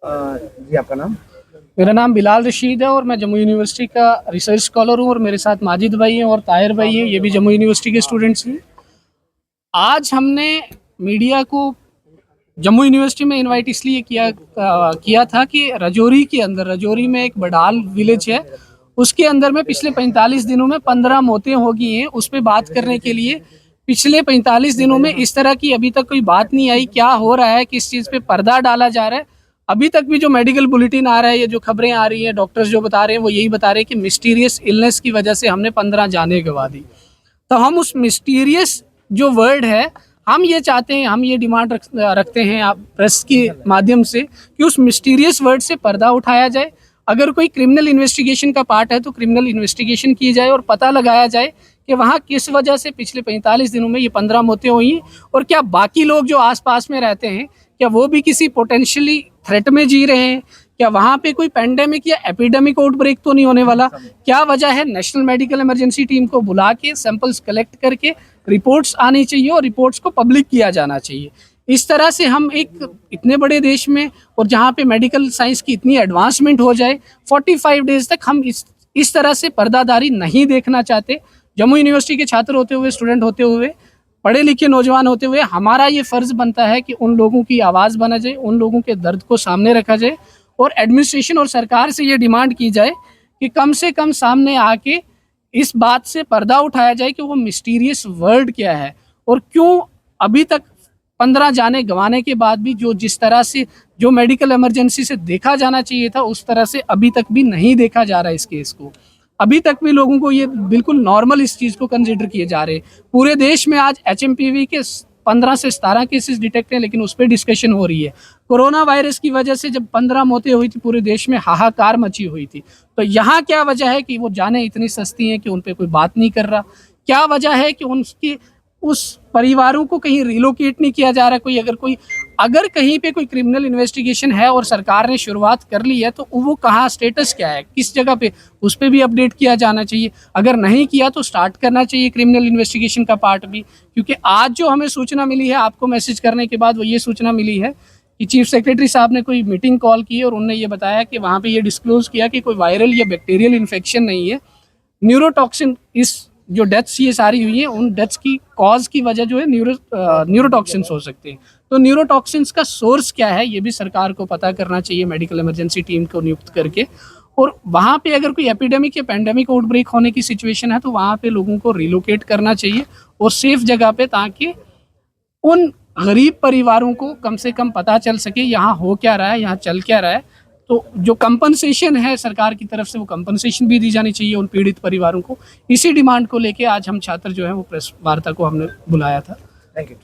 जी, आपका नाम? मेरा नाम बिलाल रशीद है और मैं जम्मू यूनिवर्सिटी का रिसर्च स्कॉलर हूँ और मेरे साथ माजिद भाई हैं और ताहिर भाई हैं, ये भी जम्मू यूनिवर्सिटी के स्टूडेंट्स हैं। आज हमने मीडिया को जम्मू यूनिवर्सिटी में इनवाइट इसलिए किया था कि रजौरी में एक बडाल विलेज है, उसके अंदर में पिछले 45 दिनों में 15 मौतें हो गई हैं। उस पर बात करने के लिए पिछले 45 दिनों में इस तरह की अभी तक कोई बात नहीं आई। क्या हो रहा है, किस चीज़ पे पर्दा डाला जा रहा है? अभी तक भी जो मेडिकल बुलेटिन आ रहा है, ये जो खबरें आ रही हैं, डॉक्टर्स जो बता रहे हैं वो यही बता रहे हैं कि मिस्टीरियस इलनेस की वजह से हमने 15 जानें गंवा दी। तो हम उस मिस्टीरियस जो वर्ड है, हम ये चाहते हैं, हम ये डिमांड रखते हैं आप प्रेस के माध्यम से कि उस मिस्टीरियस वर्ड से पर्दा उठाया जाए। अगर कोई क्रिमिनल इन्वेस्टिगेशन का पार्ट है तो क्रिमिनल इन्वेस्टिगेशन की जाए और पता लगाया जाए कि वहाँ किस वजह से पिछले 45 दिनों में ये 15 मौतें हुई और क्या बाकी लोग जो आसपास में रहते हैं क्या वो भी किसी पोटेंशियली थ्रेट में जी रहे हैं? क्या वहाँ पे कोई पेंडेमिक या एपिडेमिक आउटब्रेक तो नहीं होने वाला? क्या वजह है? नेशनल मेडिकल इमरजेंसी टीम को बुला के सैंपल्स कलेक्ट करके रिपोर्ट्स आनी चाहिए और रिपोर्ट्स को पब्लिक किया जाना चाहिए। इस तरह से हम एक इतने बड़े देश में और जहाँ पे मेडिकल साइंस की इतनी एडवांसमेंट हो जाए, 45 डेज तक हम इस तरह से पर्दादारी नहीं देखना चाहते। जम्मू यूनिवर्सिटी के छात्र होते हुए, स्टूडेंट होते हुए, पढ़े लिखे नौजवान होते हुए हमारा ये फ़र्ज़ बनता है कि उन लोगों की आवाज़ बना जाए, उन लोगों के दर्द को सामने रखा जाए और एडमिनिस्ट्रेशन और सरकार से ये डिमांड की जाए कि कम से कम सामने आके इस बात से पर्दा उठाया जाए कि वो मिस्टीरियस वर्ड क्या है और क्यों अभी तक 15 जाने गंवाने के बाद भी जिस तरह से जो मेडिकल इमरजेंसी से देखा जाना चाहिए था उस तरह से अभी तक भी नहीं देखा जा रहा है इस केस को। अभी तक भी लोगों को ये बिल्कुल नॉर्मल इस चीज़ को कंसिडर किए जा रहे हैं। पूरे देश में आज HMPV के 15 से 17 केसेस डिटेक्ट हैं, लेकिन उस पर डिस्कशन हो रही है। कोरोना वायरस की वजह से जब 15 मौतें हुई थी पूरे देश में हाहाकार मची हुई थी। तो यहाँ क्या वजह है कि वो जानें इतनी सस्ती हैं कि उन पर कोई बात नहीं कर रहा? क्या वजह है कि उनकी उस परिवारों को कहीं रिलोकेट नहीं किया जा रहा? अगर कहीं पे कोई क्रिमिनल इन्वेस्टिगेशन है और सरकार ने शुरुआत कर ली है तो वो कहाँ, स्टेटस क्या है, किस जगह पे, उस पर भी अपडेट किया जाना चाहिए। अगर नहीं किया तो स्टार्ट करना चाहिए क्रिमिनल इन्वेस्टिगेशन का पार्ट भी, क्योंकि आज जो हमें सूचना मिली है आपको मैसेज करने के बाद, वो ये सूचना मिली है कि चीफ सेक्रेटरी साहब ने कोई मीटिंग कॉल की और उन्होंने ये बताया कि वहाँ पे ये डिस्क्लोज किया कि कोई वायरल या बैक्टीरियल इन्फेक्शन नहीं है। न्यूरोटॉक्सिन, इस जो डेथ्स ये सारी हुई हैं उन डेथ्स की कॉज की वजह जो है न्यूरोटॉक्सिन्स हो सकते हैं। तो न्यूरोटॉक्सिन्स का सोर्स क्या है ये भी सरकार को पता करना चाहिए, मेडिकल इमरजेंसी टीम को नियुक्त करके। और वहाँ पे अगर कोई एपिडेमिक या पैंडेमिक आउटब्रेक होने की सिचुएशन है तो वहाँ पे लोगों को रिलोकेट करना चाहिए और सेफ जगह पे, ताकि उन गरीब परिवारों को कम से कम पता चल सके यहाँ हो क्या रहा है, यहाँ चल क्या रहा है। तो जो कंपनसेशन है सरकार की तरफ से, वो कंपनसेशन भी दी जानी चाहिए उन पीड़ित परिवारों को। इसी डिमांड को लेके आज हम छात्र जो है वो प्रेस वार्ता को हमने बुलाया था। Thank you.